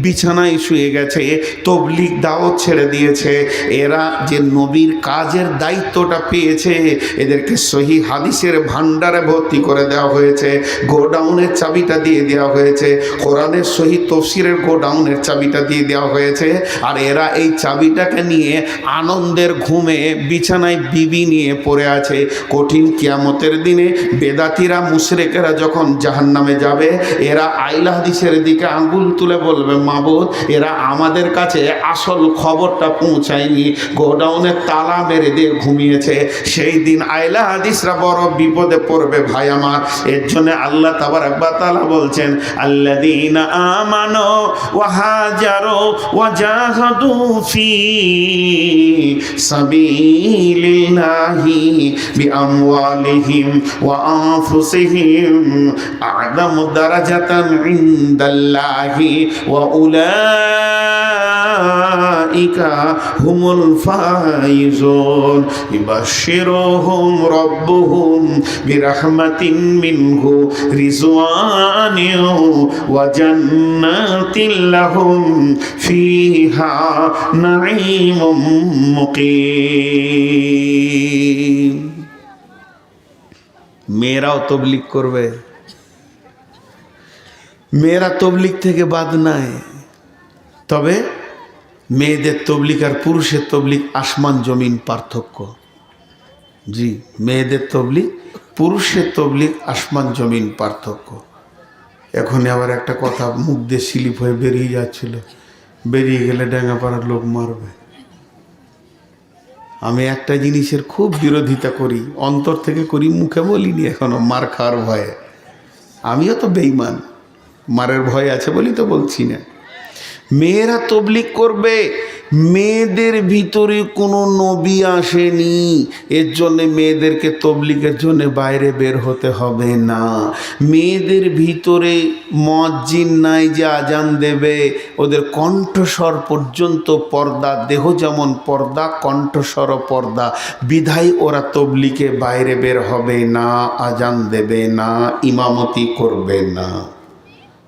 বিছানায় শুয়ে গেছে, তবলিগ দাওয়াত ছেড়ে দিয়েছে। এরা যে নবীর কাজের দায়িত্বটা পেয়েছে, এদেরকে সহি হাদিসের ভান্ডারে ভর্তি করে দেওয়া হয়েছে, গোডাউনের চাবিটা দিয়ে দেওয়া হয়েছে, কোরআনের সহি তফসিরের গোডাউনের চাবিটা দিয়ে দেওয়া হয়েছে। আর এরা এই চাবিটাকে নিয়ে আনন্দের ঘুমে বিছানায় বিবি নিয়ে পড়ে আছে। কঠিন কিয়ামতের দিনে বেদাতিরা, মুশরিকেরা যখন জাহান্নামে যাবে, এরা আহলে হাদিসের দিকে আঙ্গুল তুলে বলবে, মাবুদ, এরা আমাদের কাছে আসল খবরটা পৌঁছায়নি, গোডাউনে তালা মেরে দিয়ে ঘুমিয়েছে। সেই দিন আহলে হাদিসরা বড় বিপদে পড়বে ভাই আমার। এর জন্য আল্লাহ তাবারাক ওয়া তাআলা বলছেন, আল্লাযীনা আমানু ওয়া হাজারু ওয়া জাহাদু ফি সাবিলিল্লাহি বিআমওয়ালিহিম ওয়া আনফুসিহিম আ'যামু দারাজাতান ইনদাল্লাহি ওয়া উলাইকা হুমুল الفائزون يبشرهم ربهم برحمة منه رضوان وجنات لهم فيها نعيم মুকিম। মেয়েরাও তবলিগ করবে, মেয়েরা তবলিগ থেকে বাদ নাই, তবে মেয়েদের তবলিগ আর পুরুষের তবলিগ আসমান জমিন পার্থক্য। জি, মেয়েদের তবলিগ, পুরুষের তবলিগ আসমান জমিন পার্থক্য। এখন আবার একটা কথা মুখ দিয়ে স্লিপ হয়ে বেরিয়ে যাচ্ছিল, বেরিয়ে গেলে ডাঙ্গাপাড়ার লোক মারবে। আমি একটা জিনিসের খুব বিরোধিতা করি, অন্তর থেকে করি, মুখে বলিনি এখনো, মার খাওয়ার ভয়ে। আমিও তো বেঈমান, মারের ভয় আছে বলি তো বলছি না। মেয়েরা তবলিগ করবে, মেয়েদের ভিতরে কোনো নবী আসেনি, এর জন্যে মেয়েদেরকে তবলিগের জন্য বাইরে বের হতে হবে না। মেয়েদের ভিতরে মুয়াজ্জিন নাই যে আজান দেবে, ওদের কণ্ঠস্বর পর্যন্ত পর্দা, দেহ যেমন পর্দা, কণ্ঠস্বরও পর্দা, বিধায় ওরা তবলিগে বাইরে বের হবে না, আজান দেবে না, ইমামতি করবে না।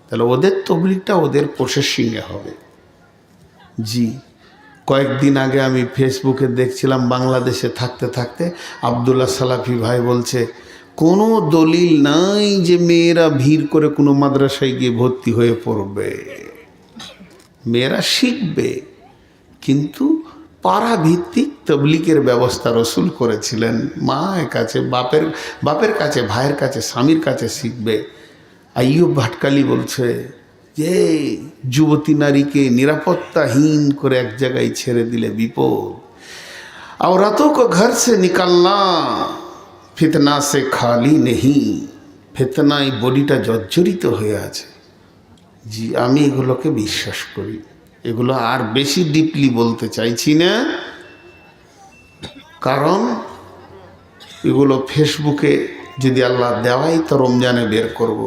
তাহলে ওদের তবলিগটা ওদের প্রসেসিংয়ে হবে। জি, কয়েকদিন আগে আমি ফেসবুকে দেখছিলাম, বাংলাদেশে থাকতে থাকতে আবদুল্লাহ সালাফি ভাই বলছে কোনো দলিল নাই যে মেয়েরা ভিড় করে কোনো মাদ্রাসায় গিয়ে ভর্তি হয়ে পড়বে। মেয়েরা শিখবে, কিন্তু পাড়া ভিত্তিক তবলিগের ব্যবস্থা রসুল করেছিলেন। মায়ের কাছে, বাপের কাছে, ভাইয়ের কাছে, স্বামীর কাছে শিখবে। আইয়ুব ভাটকালি বলছে যে যুবতী নারীকে নিরাপত্তাহীন করে এক জায়গায় ছেড়ে দিলে বিপদ। औरतों को घर से निकलना फितना से खाली नहीं। ফিতনায় বডিটা জর্জরিত হয়ে আছে। জি, আমি এগুলোকে বিশ্বাস করি। এগুলো আর বেশি ডিপলি বলতে চাইছি না, কারণ এগুলো ফেসবুকে যদি আল্লাহ দেওয়াই তো রমজানে বের করব।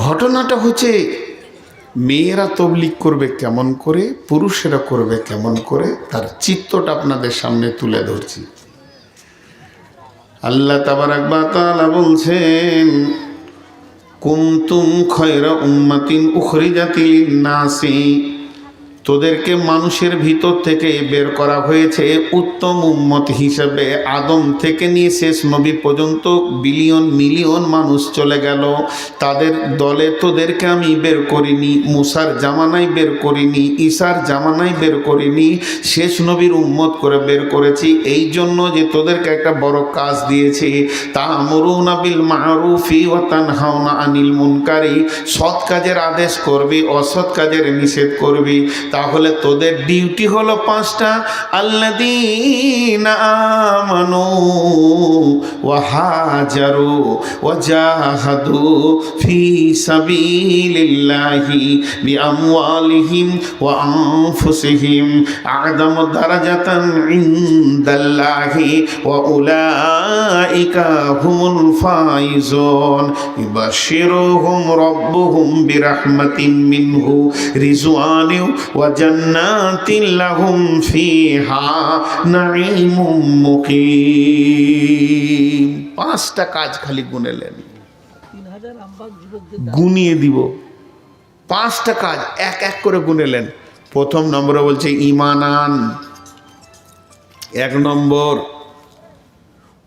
ঘটনাটা হচ্ছে মেয়েরা তবলিগ করবে কেমন করে, পুরুষেরা করবে কেমন করে, তার চিত্রটা আপনাদের সামনে তুলে ধরছি। আল্লাহ তাবারাক ওয়া তাআলা বলছেন, কুনতুম খায়রা উম্মাতিন উখরিজাত লিন-নাসি, তোদেরকে মানুষের ভিতর থেকে বের করা হয়েছে উত্তম উম্মত হিসেবে। আদম থেকে নিয়ে শেষ নবী পর্যন্ত বিলিয়ন মিলিয়ন মানুষ চলে গেল, তাদের দলে তোদেরকে আমি বের করিনি। মুসার জামানায় বের করিনি, ঈসার জামানায় বের করিনি, শেষ নবীর উম্মত করে বের করেছি। এই জন্য যে তোদেরকে একটা বড় কাজ দিয়েছি, তা'মুরুনা বিল মা'রুফি ওয়া তানহাউনা আনিল মুনকারি, সৎ কাজের আদেশ করবি, অসৎ কাজের নিষেধ করবি। তাহলে তোদের ডিউটি হলো পাঁচটা, আল্লাযীনা আমানু ওয়া হাজারু ওয়া জাহাদু ফি সাবিলিল্লাহি বিআমওয়ালিহিম ওয়া আনফুসিহিম আ'যামু দারাজাতান ইনদাল্লাহি ওয়া উলাইকা হুমুল ফাইজুন ইউবাশশিরুহুম রাব্বুহুম বিরাহমাতিন মিনহু রিজওয়ানিন ওয়া জান্নাতিন লাহুম ফিহা নাঈমুম মুকিম। পাঁচটা কাজ খালি গুনেলেন, গুনিয়ে দিব। পাঁচটা কাজ এক এক করে গুনেলেন। প্রথম নম্বরে বলছে ঈমানান, এক নম্বর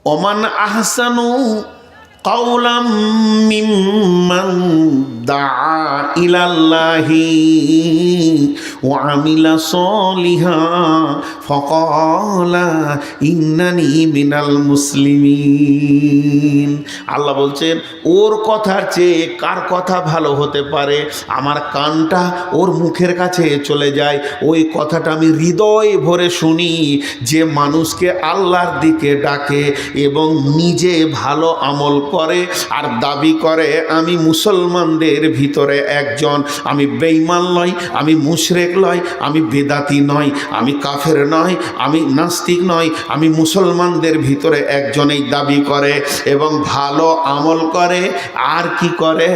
ওমান আহসানু কাওলাম মিম্মান দাআ ইলাল্লাহি ওয়া আমিলা সলিহান ফাকালা ইন্নানি মিনাল মুসলিমিন। আল্লাহ বলছেন ওর কথার চেয়ে কার কথা ভালো হতে পারে? আমার কানটা ওর মুখের কাছে চলে যায়, ওই কথাটা আমি হৃদয় ভরে শুনি, যে মানুষকে আল্লাহর দিকে ডাকে এবং নিজে ভালো আমল করে আর দাবি করে আমি মুসলমানদের ভিতরে একজন, আমি বেঈমান নই, আমি মুশরিক মুশরিক নয়, আমি বেদাতি নয়, আমি কাফের নয়, আমি নাস্তিক নয়, আমি মুসলমানদের ভিতরে একজনেই দাবি করে এবং ভালো আমল করে। আর কি করে?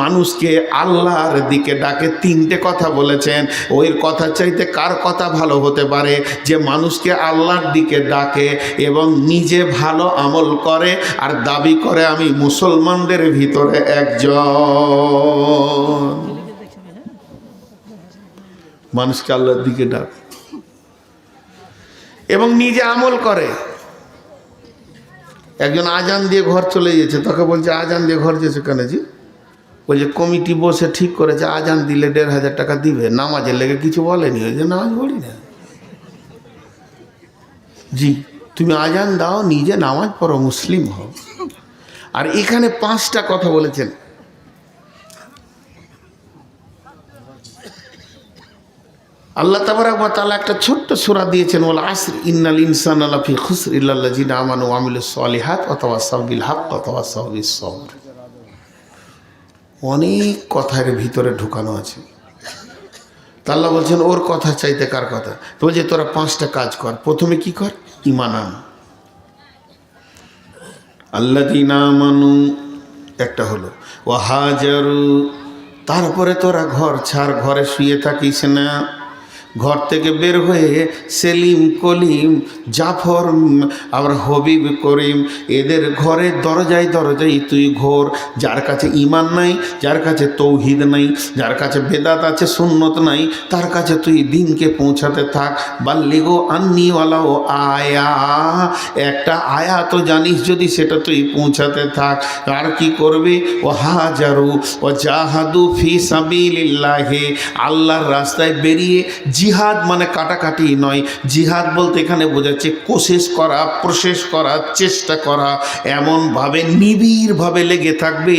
মানুষকে আল্লাহর দিকে ডাকে। তিনটে কথা বলেছেন। ওই কথা চাইতে কার কথা ভালো হতে পারে? যে মানুষকে আল্লাহর দিকে ডাকে এবং নিজে ভালো আমল করে আর দাবি করে আমি মুসলমানদের ভিতরে একজন। মানুষকে আল্লাহর দিকে ডাক এবং নিজে আমল করে। একজন আজান দিয়ে ঘর চলে গেছে, তোকে বলছে আজান দিয়ে ঘর যেছে কেন? জি বলছে কমিটি বসে ঠিক করেছে আজান দিলে ১,৫০০ টাকা দিবে, নামাজের লেগে কিছু বলেনি। ওই যে নামাজ পড়ি না। জি তুমি আজান দাও, নিজে নামাজ পড়ো, মুসলিম হও। আর এখানে 5টা কথা বলেছেন। আল্লাহ তাবারক ওয়া তাআলা একটা ছোট্ট সূরা দিয়েছেন, ওয়াল আসর ইন্নাল ইনসানা লাফি খুসর ইল্লাল্লাযিনা আমানু ওয়া আমিলুস সলিহাত ওয়া তাওয়াসাউ বিল হক ওয়া তাওয়াসাউ বিস সবর। অনেক কথার ভিতরে ঢুকানো আছে। তা আল্লাহ বলছেন ওর কথা চাইতে কার কথা? তো বলছে তোরা 5টা কাজ কর। প্রথমে কি কর? ঈমান আন। আল্লাযিনা আমানু একটা হলো, ওয়া হাজারু, তারপরে তোরা ঘর ছাড়, ঘরে শুয়ে থাকিস না। ঘর থেকে বের হয়ে সেলিম, কলিম, জাফর, আবার হবিব, করিম, এদের ঘরে দরজায় দরজায় তুই ঘোর। যার কাছে ঈমান নাই, যার কাছে তৌহিদ নাই, যার কাছে বেদাত আছে, সুন্নত নাই, তার কাছে তুই দিনকে পৌঁছাতে থাক। বাল্লিগো আন্নিওয়ালাও আয়া, একটা আয়া তো জানিস যদি, সেটা তুই পৌঁছাতে থাক। আর কি করবে? ও হাজারু ও জাহাদু ফি সাবিলিল্লাহি, আল্লাহর রাস্তায় বেরিয়ে। জিহাদ মানে কাটাকাটি নয়, জিহাদ বলতে এখানে বোঝাচ্ছে কোশিশ করা, প্রসেস করা, চেষ্টা করা, এমনভাবে নিবিড়ভাবে লেগে থাকবে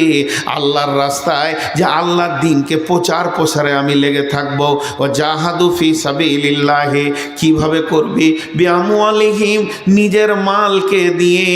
আল্লাহর রাস্তায় যে আল্লাহর দিনকে প্রচার প্রসারে আমি লেগে থাকবো। ও জাহাদু ফি সাবিলিল্লাহি, কিভাবে করবি? বিআমওয়ালিহিম, নিজের মালকে দিয়ে,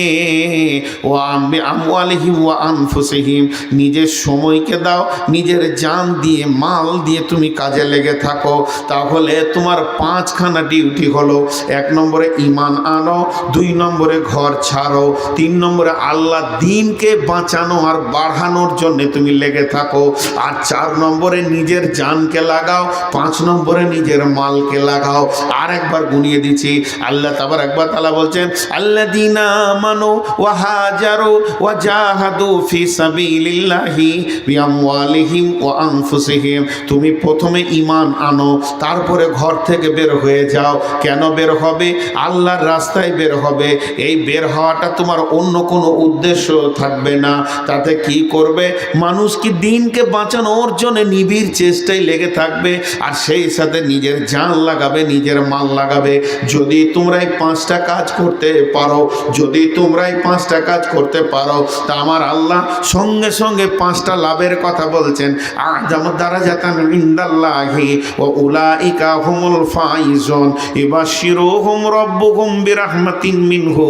ও বিআমওয়ালিহিম ওয়া আনফুসিহিম, নিজের সময়কে দাও, নিজের জান দিয়ে, মাল দিয়ে তুমি কাজে লেগে থাকো। তাহলে তোমার 5খানা ডিউটি হলো। 1 নম্বরে ঈমান আনো, 2 নম্বরে ঘর ছাড়ো, 3 নম্বরে আল্লাহ দিনকে বাঁচানো আর বাড়ানোর জন্য তুমি লেগে থাকো, আর 4 নম্বরে নিজের জানকে লাগাও, 5 নম্বরে নিজের মালকে লাগাও। আর একবার গুনিয়ে দিচ্ছি, আল্লাহ তাবারক ওয়া তাআলা বলছেন আল্লাযীনা আমানু ওয়া হাজারু ওয়া জাহাদু ফি সাবিলিল্লাহি বিআমওয়ালিহিম ওয়া আনফুসিহিম। তুমি প্রথমে ঈমান আনো, তারপরে ঘর থেকে বের হয়ে যাও। কেন বের হবে? আল্লাহর রাস্তায় বের হবে। এই বের হওয়াটা তোমার অন্য কোনো উদ্দেশ্য থাকবে না। তাতে কি করবে? মানুষ কি দিনকে বাঁচানোর জন্য নিবিড় চেষ্টায় লেগে থাকবে, আর সেই সাথে নিজের জান লাগাবে, নিজের মাল লাগাবে। যদি তোমরা এই 5টা কাজ করতে পারো, যদি তোমরা এই 5টা কাজ করতে পারো, তা আমার আল্লাহ সঙ্গে সঙ্গে 5টা লাভের কথা বলছেন। আযামু দারাজাতান ইনদাল্লাহি ওয়া উলাইকা হুমুল ফাইজুন ইবাশশিরুহুম রাব্বুহুম বিরাহমাতিন মিনহু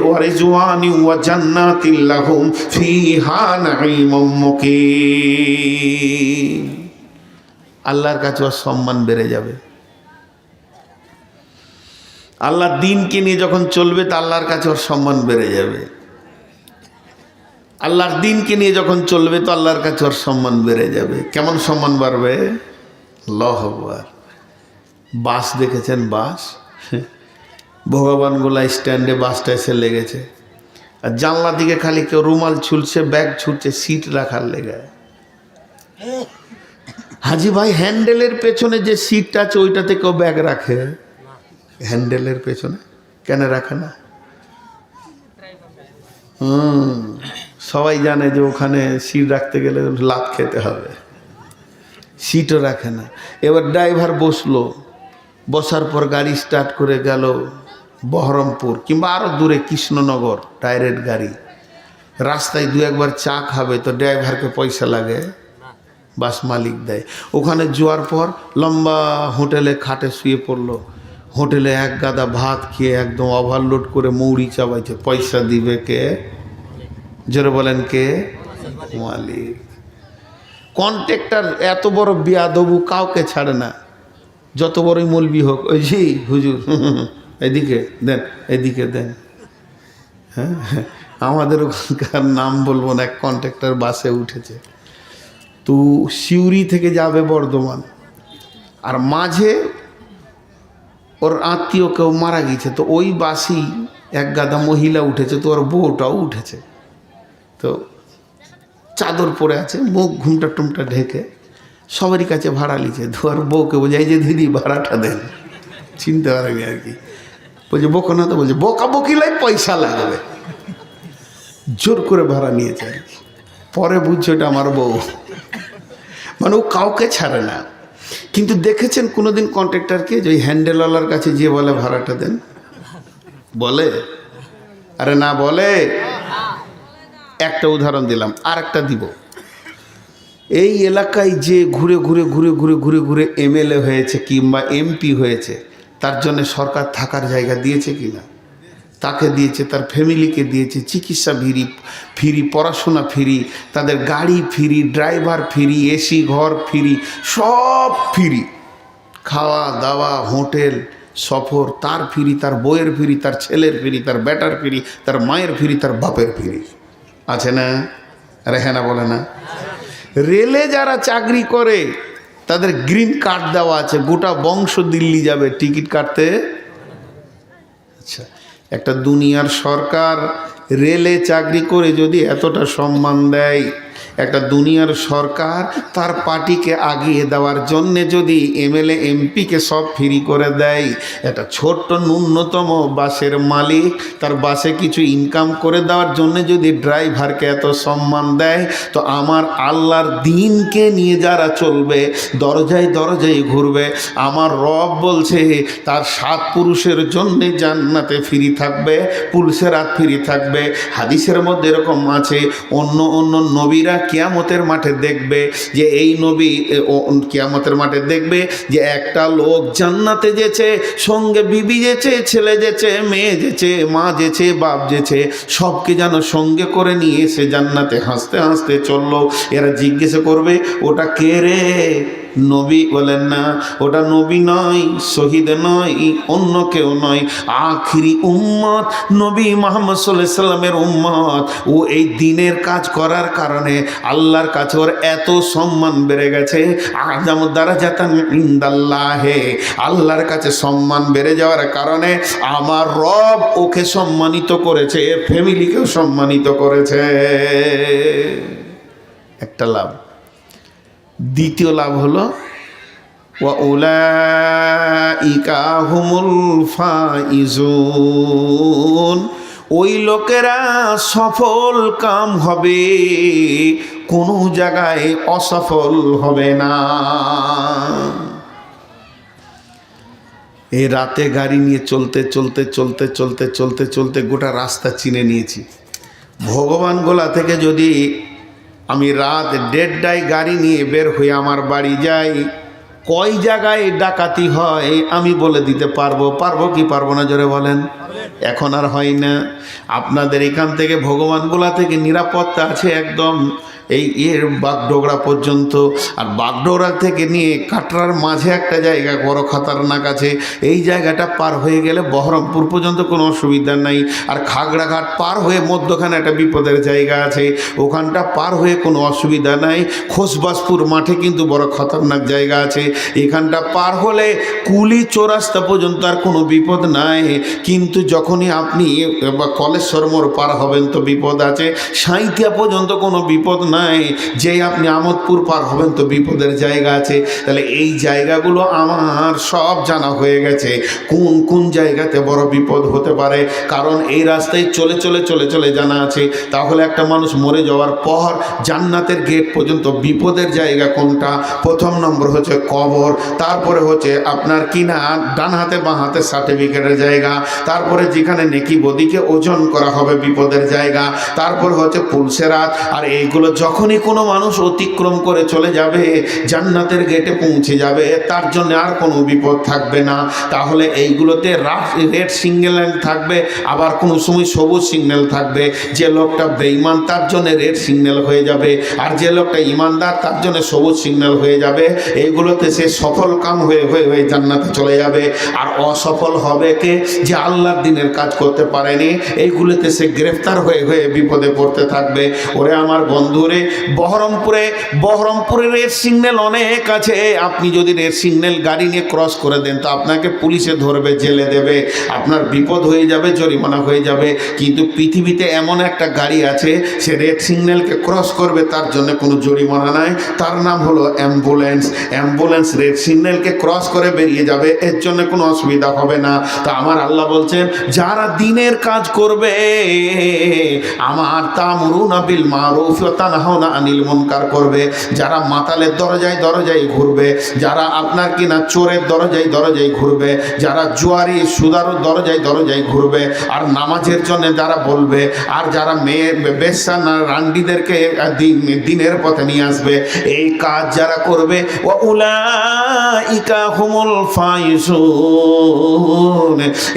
ওয়া রিজওয়ানিন ওয়া জান্নাতিন লাহুম ফিহা নাঈমুম মুকিম। আল্লাহর কাছে ওর সম্মান বেড়ে যাবে। আল্লাহর দিনকে নিয়ে যখন চলবে, তা আল্লাহর কাছে ওর সম্মান বেড়ে যাবে। আল্লাহর দিনকে নিয়ে যখন চলবে, তো আল্লাহর কাছে ওর সম্মান বেড়ে যাবে। কেমন সম্মান বাড়বে? আল্লাহু আকবার। বাস দেখেছেন? বাস ভগবানগোলা স্ট্যান্ডে বাসটা এসে লেগেছে, আর জানলা দিকে খালি কেউ রুমাল ছুলছে, ব্যাগ ছুটছে, সিট রাখার লেগে। হাজি ভাই, হ্যান্ডেলের পেছনে যে সিটটা আছে ওইটাতে কেউ ব্যাগ রাখে? হ্যান্ডেলের পেছনে কেন রাখে না? সবাই জানে যে ওখানে সিট রাখতে গেলে লাত খেতে হবে, সিটও রাখে না। এবার ড্রাইভার বসলো, বসার পর গাড়ি স্টার্ট করে গেল বহরমপুর কিংবা আরও দূরে কৃষ্ণনগর, ডাইরেক্ট গাড়ি। রাস্তায় 2-1 বার চা খাবে, তো ড্রাইভারকে পয়সা লাগে? বাস মালিক দেয়। ওখানে যাওয়ার পর লম্বা হোটেলে খাটে শুয়ে পড়লো। হোটেলে 1 গাদা ভাত খেয়ে একদম ওভারলোড করে মৌরি চাবাইছে। পয়সা দিবে কে? জোরে বলেন কে? মালিক। কন্ট্রাক্টর এত বড় বেয়াদবু, কাউকে ছাড়ে না। যত বড়ই মৌলবি হোক, ওই জি হুজুর এদিকে দেন, এদিকে দেন। হ্যাঁ, আমাদের ওখানকার নাম বলবো না, এক কন্ট্রাক্টর বাসে উঠেছে, তো সিউড়ি থেকে যাবে বর্ধমান, আর মাঝে ওর আত্মীয় কেউ মারা গেছে, তো ওই বাসই এক গাদা মহিলা উঠেছে, তো ওর বউটাও উঠেছে, তো চাদর পরে আছে, মুখ ঘুমটা টুমটা ঢেকে, সবারই কাছে ভাড়া লিছে। ধোয়ার বউকে বোঝাই যে দিদি ভাড়াটা দেন, চিনতে পারেনি আর কি। বলছে বোকা না, তো বলছে বোকা বকিলাই পয়সা লাগবে, জোর করে ভাড়া নিয়েছে আর কি। পরে বুঝছে ওটা আমার বউ, মানে ও কাউকে ছাড়ে না। কিন্তু দেখেছেন কোনোদিন কন্ট্রাক্টরকে যে ওই হ্যান্ডেলওয়ালার কাছে গিয়ে বলে ভাড়াটা দেন? বলে? আরে না বলে। একটা উদাহরণ দিলাম, আর একটা দিব। এই এলাকায় যে ঘুরে ঘুরে ঘুরে ঘুরে ঘুরে ঘুরে এমএলএ হয়েছে কিংবা এমপি হয়েছে, তার জন্য সরকার থাকার জায়গা দিয়েছে কি না? তাকে দিয়েছে, তার ফ্যামিলিকে দিয়েছে, চিকিৎসা ফ্রি, ফ্রি পড়াশোনা ফ্রি, তাদের গাড়ি ফ্রি, ড্রাইভার ফ্রি, এসি ঘর ফ্রি, সব ফ্রি, খাওয়া দাওয়া, হোটেল, সফর তার ফ্রি, তার বইয়ের ফ্রি, তার ছেলের ফ্রি, তার বেটার ফ্রি, তার মায়ের ফ্রি, তার বাপের ফ্রি। আছে না? আরে হ্যাঁ না বলে না? রেলে যারা চাকরি করে তাদের গ্রিন কার্ড দেওয়া আছে, গোটা বংশ দিল্লি যাবে টিকিট কাটতে। আচ্ছা, একটা দুনিয়ার সরকার রেলে চাকরি করে যদি এতটা সম্মান দেয়, একটা দুনিয়ার সরকার তার পার্টিকে আগিয়ে দেওয়ার জন্যে যদি এমএলএ এমপিকে সব ফ্রি করে দেয়, একটা ছোট্ট ন্যূনতম বাসের মালিক তার বাসে কিছু ইনকাম করে দেওয়ার জন্য যদি ড্রাইভারকে এত সম্মান দেয়, তো আমার আল্লাহর দিনকে নিয়ে যারা চলবে, দরজায় দরজায় ঘুরবে, আমার রব বলছে তার 7 পুরুষের জন্যে জান্নাতে ফ্রি থাকবে, পুলসেরাত ফ্রি থাকবে। হাদিসের মধ্যে এরকম আছে, অন্য অন্য নবীরা কিয়ামতের মাঠে দেখবে যে এই নবী কিয়ামতের মাঠে দেখবে যে একটা লোক জান্নাতে যেছে, সঙ্গে বিবি যেছে, ছেলে যেছে, মেয়ে যেছে, মা যেছে, বাপ যেছে, সবকে যেন সঙ্গে করে নিয়ে এসে জান্নাতে হাসতে হাসতে চললো। এরা জিজ্ঞেস করবে ওটা কে রে? নবী বলেন না, ওটা নবী নয়, শহীদ নয়, অন্য কেউ নয়, আখিরি উম্মত নবী মুহাম্মদ সাল্লাল্লাহু আলাইহি সাল্লামের উম্মত। ও এই দিনের কাজ করার কারণে আল্লাহর কাছে ওর এত সম্মান বেড়ে গেছে, আযামু দারাজাতান ইনদাল্লাহে, আল্লাহর কাছে সম্মান বেড়ে যাওয়ার কারণে আমার রব ওকে সম্মানিত করেছে, এর ফ্যামিলিকেও সম্মানিত করেছে। একটা লাভ। দ্বিতীয় লাভ হলো ওয়া উলাইকা হুমুল ফাইজুন, ওই লোকেরা সফল কাম হবে, কোনো জায়গায় অসফল হবে না। এই রাতে গাড়ি নিয়ে চলতে চলতে চলতে চলতে চলতে চলতে গোটা রাস্তা চিনে নিয়েছি। ভগবানগোলা থেকে যদি আমি রাত 1:30টায় গাড়ি নিয়ে বের হয়ে আমার বাড়ি যাই, কয় জায়গায় ডাকাতি হয় আমি বলে দিতে পারবো। পারবো কি পারবো না জোরে বলেন? এখন আর হয় না। আপনাদের এখান থেকে ভগবানগোলা থেকে নিরাপত্তা আছে একদম এই বাগডোগরা পর্যন্ত, আর বাগডোগরা থেকে নিয়ে কাটরার মাঝে একটা জায়গা বড় খতরনাক আছে, এই জায়গাটা পার হয়ে গেলে বহরমপুর পর্যন্ত কোনো অসুবিধা নাই। আর খাগড়াঘাট পার হয়ে মধ্যখানে একটা বিপদের জায়গা আছে, ওখানটা পার হয়ে কোনো অসুবিধা নাই। খোসবাসপুর মাঠে কিন্তু বড় খতরনাক জায়গা আছে, এখানটা পার হলে কুলি চৌরাস্তা পর্যন্ত আর কোনো বিপদ নাই। কিন্তু যখনই আপনি কলেশ্বর মোড় পার হবেন তো বিপদ আছে, সাঁইথিয়া পর্যন্ত কোনো বিপদ নাই, যে আপনি আমোদপুর পার হবেন তো বিপদের জায়গা আছে। তাহলে এই জায়গাগুলো আমার সব জানা হয়ে গেছে, কোন কোন জায়গাতে বড় বিপদ হতে পারে, কারণ এই রাস্তায় চলে চলে চলে চলে জানা আছে। তাহলে একটা মানুষ মরে যাওয়ার পর জান্নাতের গেট পর্যন্ত বিপদের জায়গা কোনটা? প্রথম নম্বর হচ্ছে কবর, তারপরে হচ্ছে আপনার কিনা ডান হাতে বাঁ হাতে সার্টিফিকেটের জায়গা, তারপরে যেখানে নেকি বদিকে ওজন করা হবে বিপদের জায়গা, তারপর হচ্ছে পুলসেরাত। আর এইগুলো যখন যখনই কোনো মানুষ অতিক্রম করে চলে যাবে, জান্নাতের গেটে পৌঁছে যাবে, তার জন্য আর কোনো বিপদ থাকবে না। তাহলে এইগুলোতে রেড সিগন্যাল থাকবে, আবার কোনো সময় সবুজ সিগন্যাল থাকবে। যে লোকটা বেঈমান তার জন্য রেড সিগন্যাল হয়ে যাবে, আর যে লোকটা ইমানদার তার জন্য সবুজ সিগন্যাল হয়ে যাবে। এইগুলোতে সে সফল কাম হয়ে হয়ে হয়ে জান্নাতে চলে যাবে। আর অসফল হবে কে? যে আল্লাহর দিনের কাজ করতে পারেনি, এইগুলোতে সে গ্রেফতার হয়ে হয়ে বিপদে পড়তে থাকবে। ওরে আমার বন্ধুরে, বহরমপুরে রেড সিগন্যাল অনেক আছে। আপনি যদি রেড সিগন্যাল গাড়ি নিয়ে ক্রস করে দেন তো আপনাকে পুলিশে ধরবে, জেলে দেবে, আপনার বিপদ হয়ে যাবে, জরিমানা হয়ে যাবে। কিন্তু পৃথিবীতে এমন একটা গাড়ি আছে, সে রেড সিগন্যালকে ক্রস করবে, তার জন্য কোনো জরিমানা নাই। তার নাম হলো অ্যাম্বুলেন্স। অ্যাম্বুলেন্স রেড সিগন্যালকে ক্রস করে বেরিয়ে যাবে, এর জন্য কোনো অসুবিধা হবে না। তো আমার আল্লাহ বলছেন, যারা দিনের কাজ করবে, আমার তা'মুরুনা বিল মারুফ ওয়া তানহাউনা আনিল মুনকার করবে, যারা মাতালের দরজায় দরজায় ঘুরবে, যারা আপনার কিনা চোরের দরজায় দরজায় ঘুরবে, যারা জুয়ারি সুদারুর দরজায় দরজায় ঘুরবে, আর নামাজের জন্য যারা বলবে, আর যারা মেয়ে বেশ্যা না রান্ডিদেরকে দিনের পথে নিয়ে আসবে, এই কাজ যারা করবে, ওয়া উলাইকা হুমুল ফাইজুন,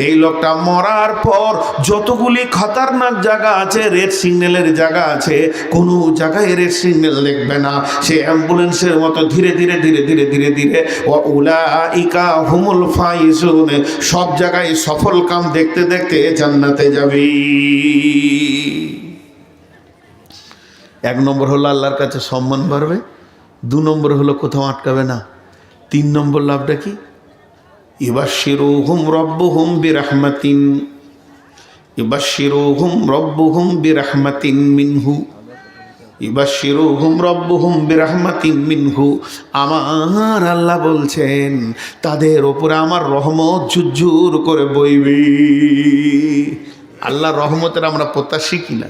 এই লোকটা মরার পর যতগুলি খতরনাক জায়গা আছে, রেড সিগন্যালের জায়গা আছে, কোনো জায়গায় রেড সিগন্যাল দেখবে না। সে অ্যাম্বুলেন্সের মতো ধীরে ধীরে ধীরে ধীরে ধীরে ধীরে ওয়া উলাইকা হুমুল ফাইজুন, সব জায়গায় সফল কাম দেখতে দেখতে জান্নাতে যাবে। এক নম্বর হলো আল্লাহর কাছে সম্মান বাড়বে, দু নম্বর হলো কোথাও আটকাবে না, তিন নম্বর লাভটা কি? ইবাশশিরুহুম রাব্বুহুম বিরাহমাতিন, ইবাশশিরুহুম রাব্বুহুম বিরাহমাতিন মিনহু, ইবাশশিরুহুম রাব্বুহুম বিরাহমাতিন মিনহু। আমার আল্লাহ বলছেন, তাদের ওপরে আমার রহমত ঝুরঝুর করে বইবে। আল্লাহর রহমতের আমরা প্রত্যাশী কিনা?